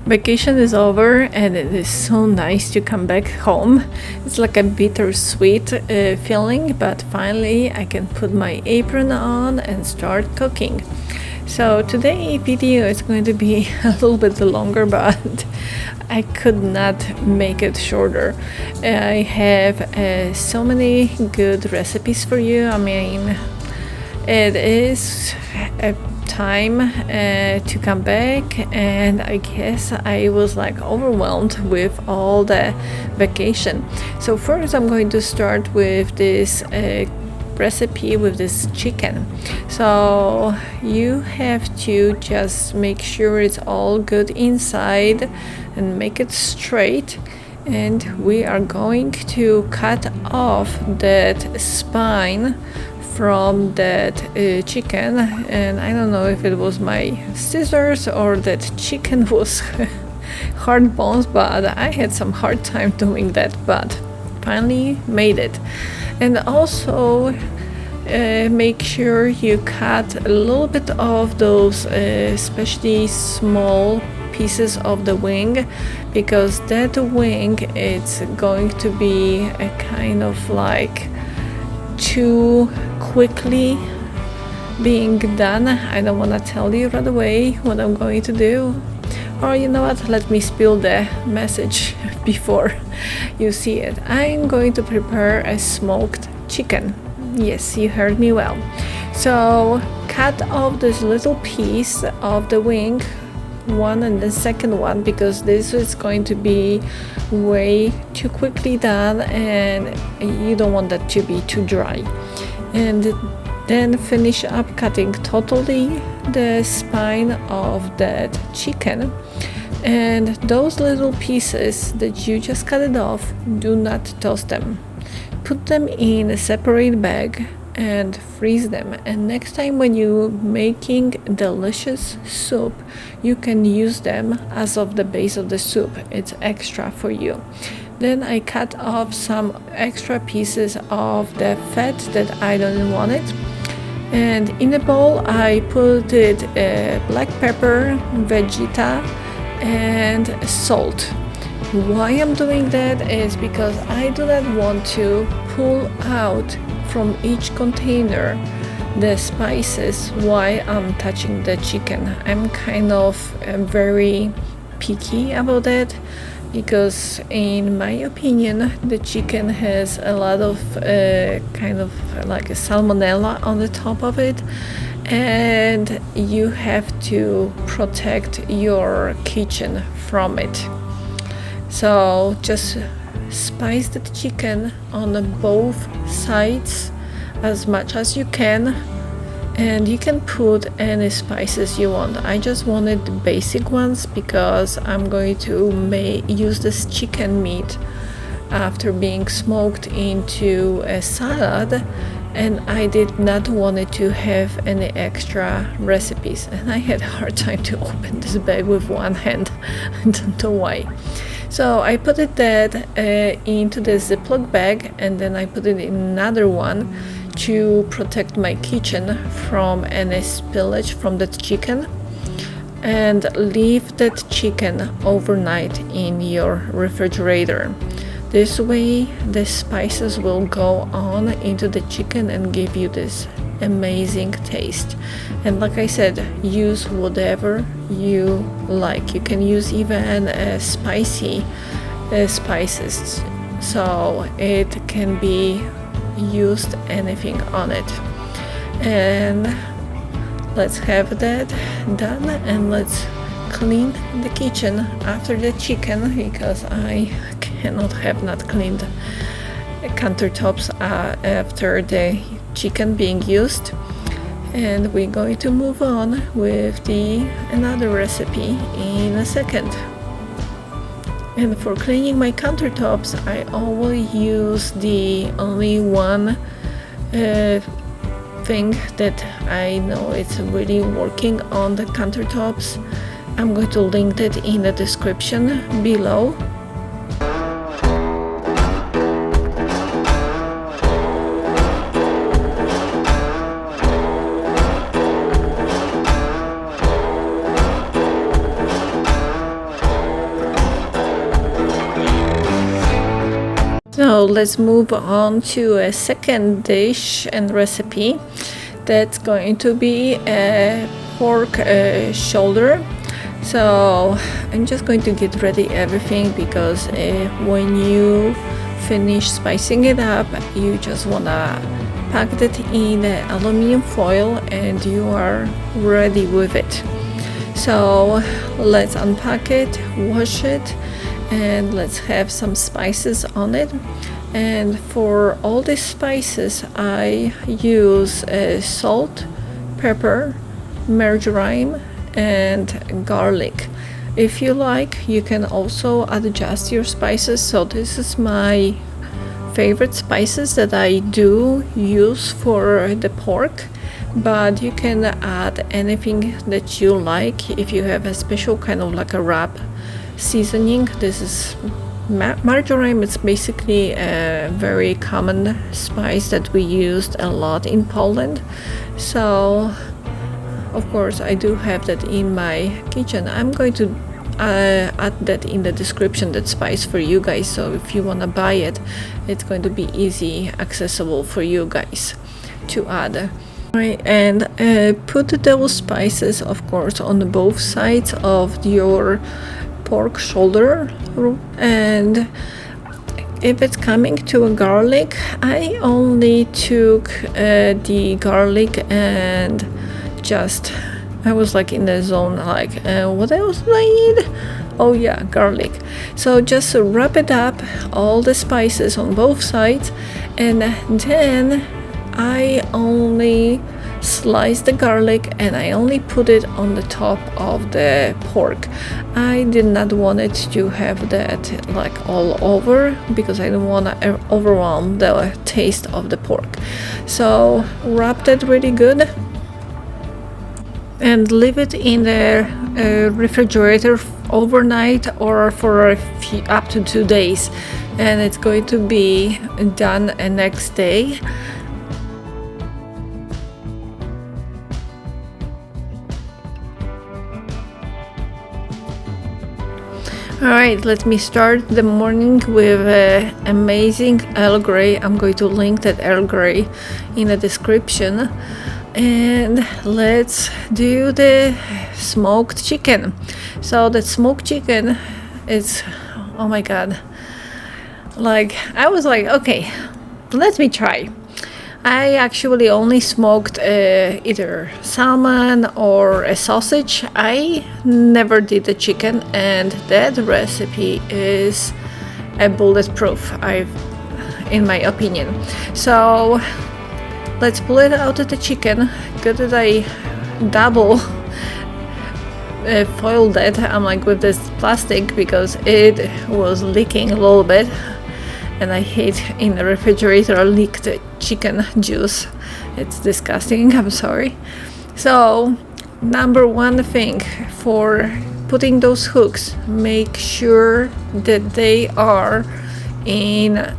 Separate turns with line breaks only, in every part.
Vacation is over and it is so nice to come back home. It's like a bittersweet feeling, but finally I can put my apron on and start cooking. So today's video is going to be a little bit longer, but I could not make it shorter. I have so many good recipes for you. I mean, it is a time to come back, and I guess I was like overwhelmed with all the vacation. So first I'm going to start with this recipe with this chicken. So you have to just make sure it's all good inside and make it straight, and we are going to cut off that spine from that chicken. And I don't know if it was my scissors or that chicken was hard bones, but I had some hard time doing that, but finally made it. And also make sure you cut a little bit of those especially small pieces of the wing, because that wing it's going to be a kind of like too quickly being done. I don't want to tell you right away what I'm going to do, or you know what, let me spill the message before you see it. I'm going to prepare a smoked chicken. Yes, you heard me well. So cut off this little piece of the wing, one and the second one, because this is going to be way too quickly done and you don't want that to be too dry. And then finish up cutting totally the spine of that chicken. And those little pieces that you just cut it off, do not toss them. Put them in a separate bag and freeze them, and next time when you're making delicious soup, you can use them as of the base of the soup. It's extra for you. Then I cut off some extra pieces of the fat that I don't want it, and in a bowl I put it black pepper, vegeta, and salt. Why I'm doing that is because I do not want to pull out from each container the spices while I'm touching the chicken. I'm kind of very picky about that, because in my opinion the chicken has a lot of kind of like a salmonella on the top of it, and you have to protect your kitchen from it. So just spice the chicken on both sides as much as you can, and you can put any spices you want. I just wanted the basic ones because I'm going to use this chicken meat after being smoked into a salad, and I did not want it to have any extra recipes, and I had a hard time to open this bag with one hand. I don't know why. So I put it into the Ziploc bag, and then I put it in another one to protect my kitchen from any spillage from that chicken, and leave that chicken overnight in your refrigerator. This way the spices will go on into the chicken and give you this amazing taste. And like I said, use whatever you like. You can use even spicy spices, so it can be used anything on it. And let's have that done, and let's clean the kitchen after the chicken, because I cannot have not cleaned countertops after the chicken being used. And we're going to move on with another recipe in a second. And for cleaning my countertops, I always use the only one thing that I know it's really working on the countertops. I'm going to link that in the description below. So let's move on to a second dish and recipe. That's going to be a pork shoulder. So I'm just going to get ready everything because when you finish spicing it up, you just wanna pack that in aluminum foil and you are ready with it. So let's unpack it, wash it, and let's have some spices on it. And for all these spices I use salt, pepper, marjoram, and garlic. If you like, you can also adjust your spices. So this is my favorite spices that I do use for the pork, but you can add anything that you like. If you have a special kind of like a wrap seasoning, this is marjoram. It's basically a very common spice that we used a lot in Poland. So of course I do have that in my kitchen. I'm going to add that in the description, that spice for you guys, so if you want to buy it, it's going to be easy accessible for you guys to add. Right, and put those spices of course on both sides of your pork shoulder. And if it's coming to a garlic, I only took the garlic and just I was like in the zone, like what else do I need? Oh yeah, garlic. So just wrap it up, all the spices on both sides, and then I only slice the garlic and I only put it on the top of the pork. I did not want it to have that like all over because I don't want to overwhelm the taste of the pork. So wrap that really good and leave it in the refrigerator overnight or for up to 2 days, and it's going to be done the next day. Alright, let me start the morning with amazing Earl Grey. I'm going to link that Earl Grey in the description. And let's do the smoked chicken. So the smoked chicken is, oh my god, like I was like, okay, let me try. I actually only smoked either salmon or a sausage. I never did the chicken, and that recipe is a bulletproof, in my opinion. So let's pull it out of the chicken. Good that I double foiled it. I'm like with this plastic because it was leaking a little bit, and I hate in the refrigerator leaked chicken juice. It's disgusting, I'm sorry. So number one thing for putting those hooks, make sure that they are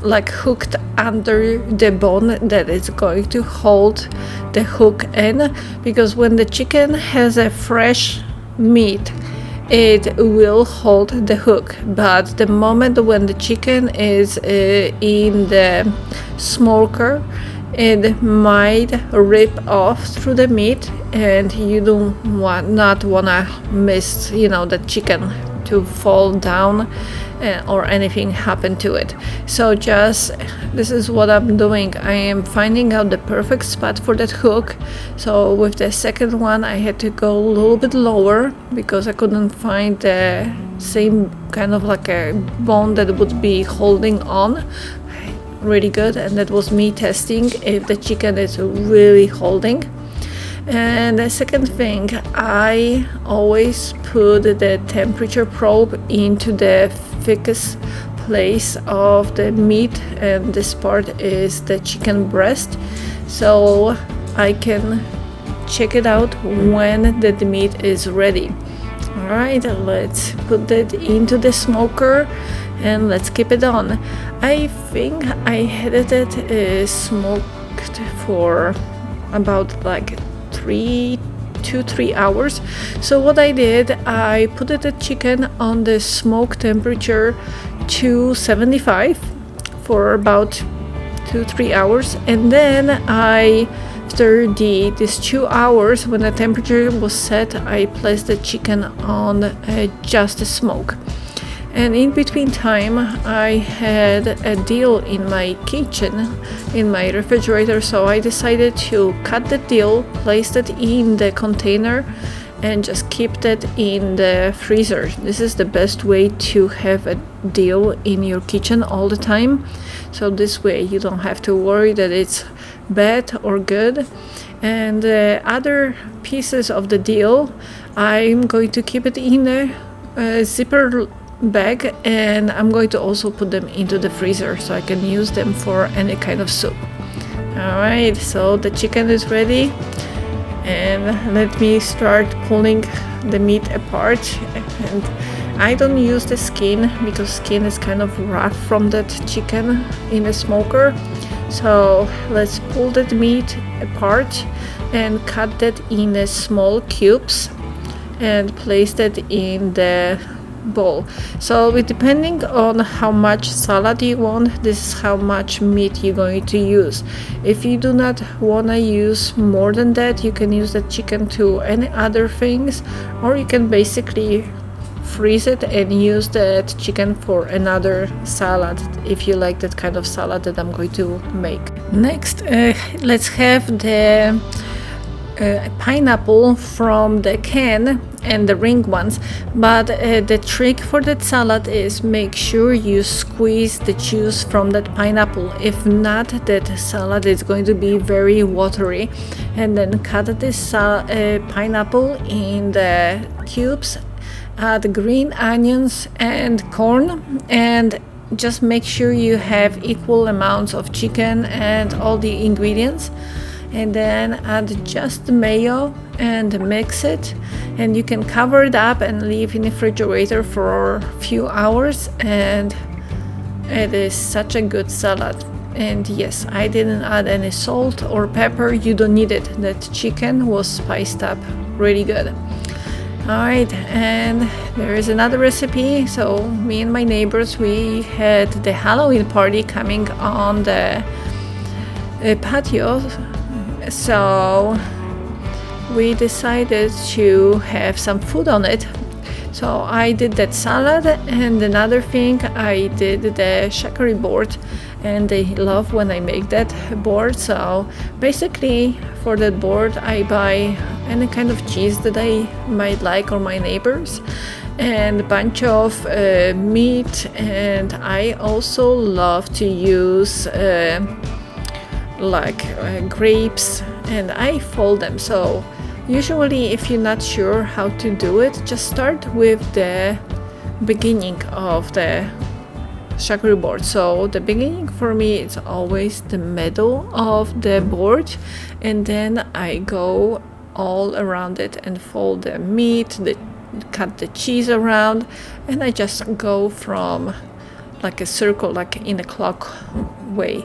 like hooked under the bone, that is going to hold the hook in, because when the chicken has a fresh meat it will hold the hook, but the moment when the chicken is in the smoker, it might rip off through the meat, and you not wanna miss, the chicken to fall down or anything happen to it. So this is what I'm doing. I am finding out the perfect spot for that hook. So with the second one I had to go a little bit lower because I couldn't find the same kind of like a bone that would be holding on really good, and that was me testing if the chicken is really holding. And the second thing, I always put the temperature probe into the thickest place of the meat, and this part is the chicken breast, so I can check it out when the meat is ready. Alright, let's put that into the smoker and let's keep it on. I think I had it smoked for about like 2-3 hours. So what I did, I put the chicken on the smoke temperature 275 for about 2-3 hours, and then after these 2 hours, when the temperature was set, I placed the chicken on just a smoke. And in between time, I had a dill in my kitchen, in my refrigerator, so I decided to cut the dill, place it in the container, and just keep that in the freezer. This is the best way to have a dill in your kitchen all the time. So this way you don't have to worry that it's bad or good. And other pieces of the dill, I'm going to keep it in a zipper bag, and I'm going to also put them into the freezer so I can use them for any kind of soup. Alright, so the chicken is ready, and let me start pulling the meat apart. And I don't use the skin because skin is kind of rough from that chicken in a smoker. So let's pull that meat apart and cut that in a small cubes and place that in the bowl. So depending on how much salad you want, this is how much meat you're going to use. If you do not want to use more than that, you can use the chicken to any other things, or you can basically freeze it and use that chicken for another salad if you like that kind of salad that I'm going to make. Next, let's have the pineapple from the can and the ring ones, but the trick for that salad is make sure you squeeze the juice from that pineapple. If not, that salad is going to be very watery. And then cut this pineapple in the cubes, add green onions and corn, and just make sure you have equal amounts of chicken and all the ingredients. And then add just the mayo and mix it, and you can cover it up and leave in the refrigerator for a few hours, and it is such a good salad. And yes, I didn't add any salt or pepper, you don't need it. That chicken was spiced up really good. Alright, and there is another recipe. So me and my neighbors, we had the Halloween party coming on the patio. So we decided to have some food on it. So I did that salad, and another thing, I did the charcuterie board, and they love when I make that board. So basically for that board I buy any kind of cheese that I might like, or my neighbors, and a bunch of meat, and I also love to use grapes, and I fold them. So usually if you're not sure how to do it, just start with the beginning of the charcuterie board. So the beginning for me is always the middle of the board, and then I go all around it and fold the meat, cut the cheese around, and I just go from like a circle, like in a clock way.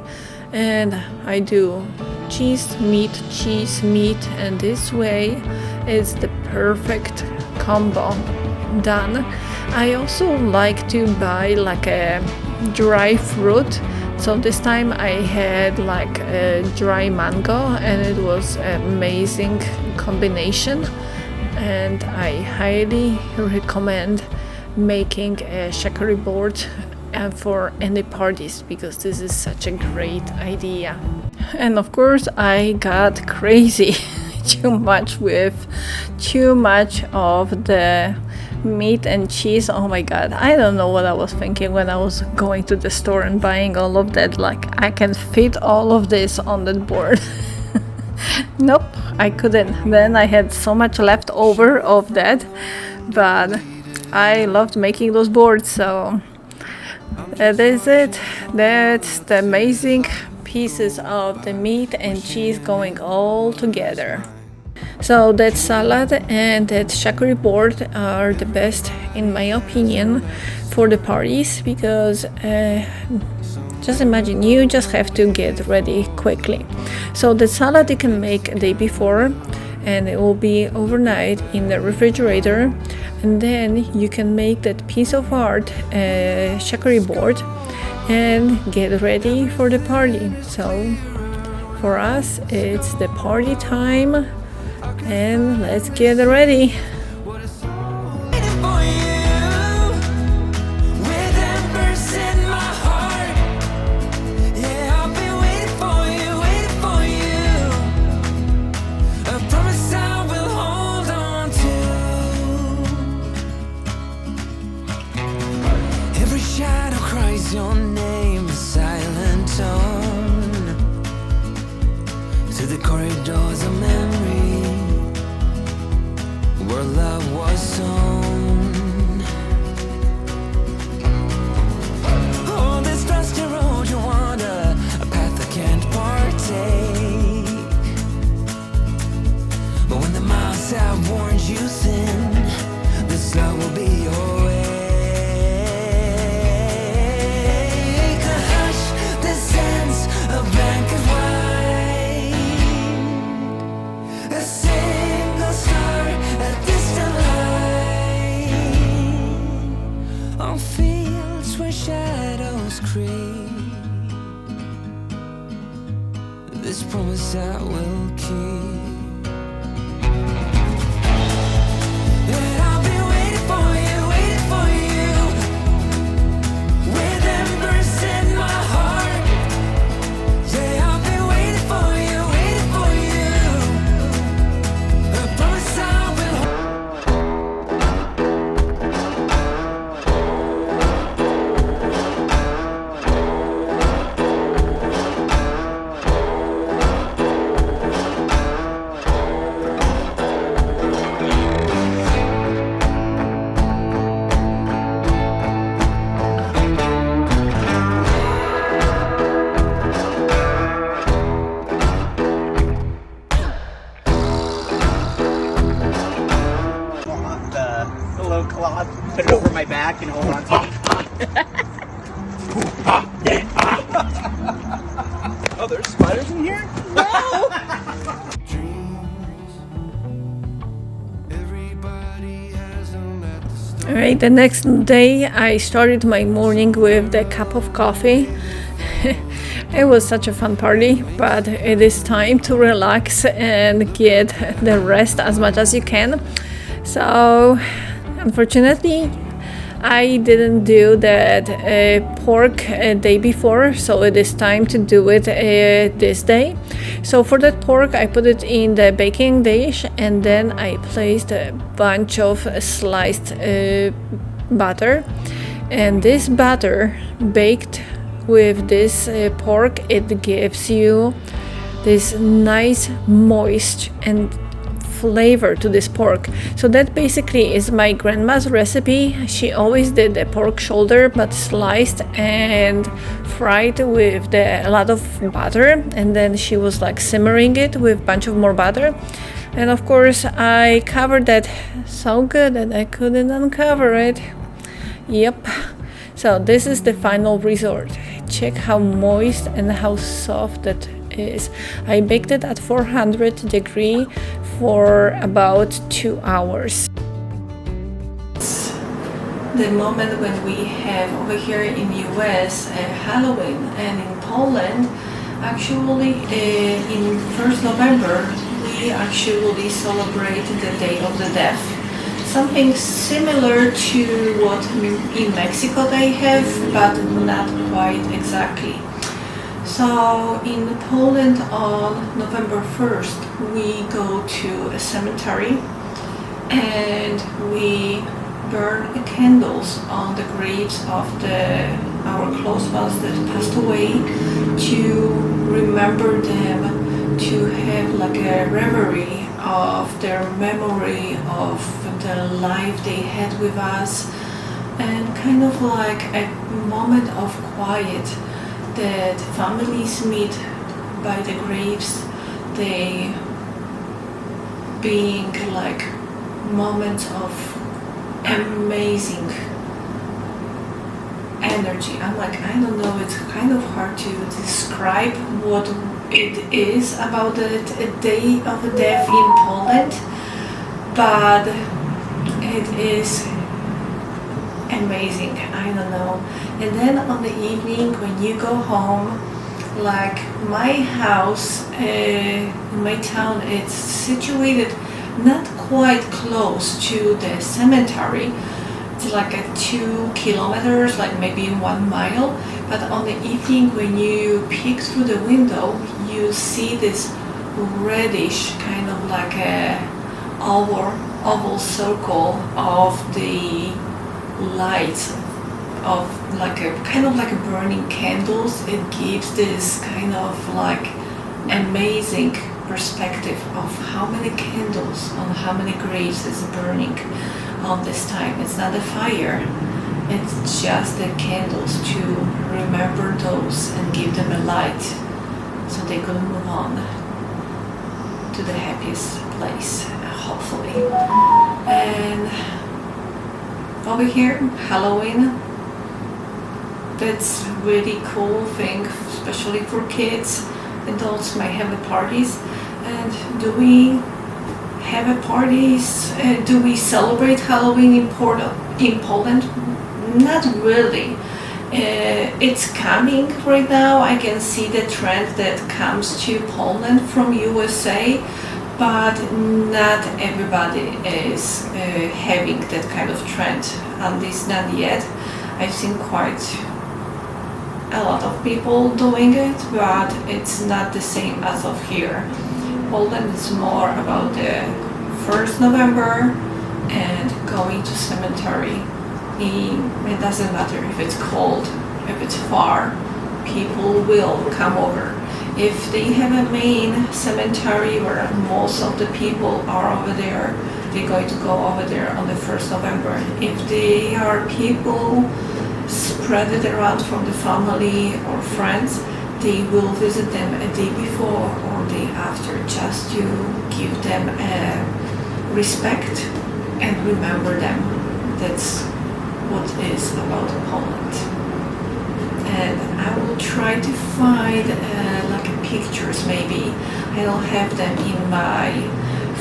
And I do cheese, meat, and this way is the perfect combo done. I also like to buy like a dry fruit. So this time I had like a dry mango, and it was an amazing combination, and I highly recommend making a charcuterie board for any parties, because this is such a great idea. And of course I got crazy too much of the meat and cheese. Oh my god, I don't know what I was thinking when I was going to the store and buying all of that. Like, I can fit all of this on that board. Nope, I couldn't. Then I had so much left over of that, but I loved making those boards. So that is it. That's the amazing pieces of the meat and cheese going all together. So that salad and that charcuterie board are the best, in my opinion, for the parties, because just imagine, you just have to get ready quickly. So the salad you can make a day before, and it will be overnight in the refrigerator. and then you can make that piece of art charcuterie board and get ready for the party. So for us it's the party time, and let's get ready.
Your name, silent tone, through the corridors of memory, where love was sown. Oh, this dusty road you wander, a path I can't partake. But when the miles have worn you thin, this love will be your way. This promise I will keep. And I'll be waiting for you, with embers in my heart. Yeah, I'll be waiting for you, I promise I will.
Cloth, put it over my back and hold on to it. Oh, there's spiders in here? No!
Alright, the next day I started my morning with a cup of coffee. It was such a fun party, but it is time to relax and get the rest as much as you can. So unfortunately, I didn't do that pork day before, so it is time to do it this day. So for that pork, I put it in the baking dish, and then I placed a bunch of sliced butter. And this butter baked with this pork, it gives you this nice moist and flavor to this pork. So that basically is my grandma's recipe. She always did the pork shoulder, but sliced and fried with a lot of butter, and then she was like simmering it with a bunch of more butter. And of course I covered that so good that I couldn't uncover it. Yep. So this is the final result. Check how moist and how soft that is. I baked it at 400 degrees for about 2 hours. The moment when we have over here in US Halloween, and in Poland actually in 1st November we actually celebrate the Day of the Deaf. Something similar to what in Mexico they have, but not quite exactly. So in Poland on November 1st we go to a cemetery and we burn candles on the graves of our close ones that passed away, to remember them, to have like a reverie of their memory of the life they had with us, and kind of like a moment of quiet that families meet by the graves, they being like moments of amazing energy. I'm like, I don't know, it's kind of hard to describe what it is about the Day of the Deaf in Poland, but it is amazing. I don't know. And then on the evening when you go home, like my house in my town, it's situated not quite close to the cemetery. It's like a 2 kilometers, like maybe 1 mile. But on the evening when you peek through the window, you see this reddish kind of like a oval circle of the lights of like a kind of like a burning candles. It gives this kind of like amazing perspective of how many candles on how many graves is burning on this time. It's not a fire, it's just the candles to remember those and give them a light so they could move on to the happiest place, hopefully. And over here, Halloween, that's really cool thing, especially for kids. Adults might have the parties. And do we have a parties? Do we celebrate Halloween in Poland? Not really. It's coming right now. I can see the trend that comes to Poland from USA, but not everybody is having that kind of trend, at least not yet. I've seen quite a lot of people doing it, but it's not the same as of here. Poland is more about the 1st November and going to cemetery. It doesn't matter if it's cold, if it's far, people will come over. If they have a main cemetery where most of the people are over there, they're going to go over there on the 1st November. If they are people spread it around from the family or friends, they will visit them a day before or day after, just to give them a respect and remember them. That's what is about Poland. And I will try to find like pictures maybe. I don't have them in my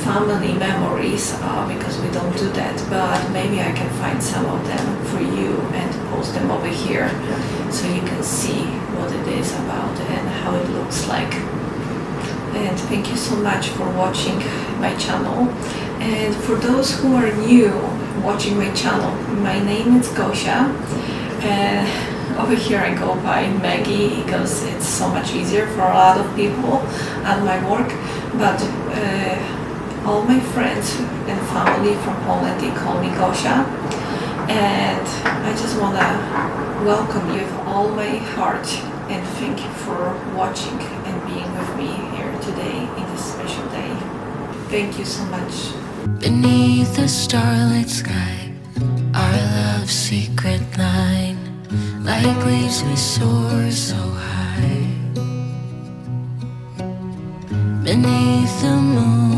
family memories because we don't do that, but maybe I can find some of them for you and post them over here so you can see what it is about and how it looks like. And thank you so much for watching my channel. And for those who are new watching my channel, my name is Gosia. Over here I go by Maggie because it's so much easier for a lot of people at my work, but all my friends and family from Poland, they call me Gosia. And I just want to welcome you with all my heart and thank you for watching and being with me here today in this special day. Thank you so much.
Beneath the starlit sky, our love's secret line, like leaves we soar so high. Beneath the moon,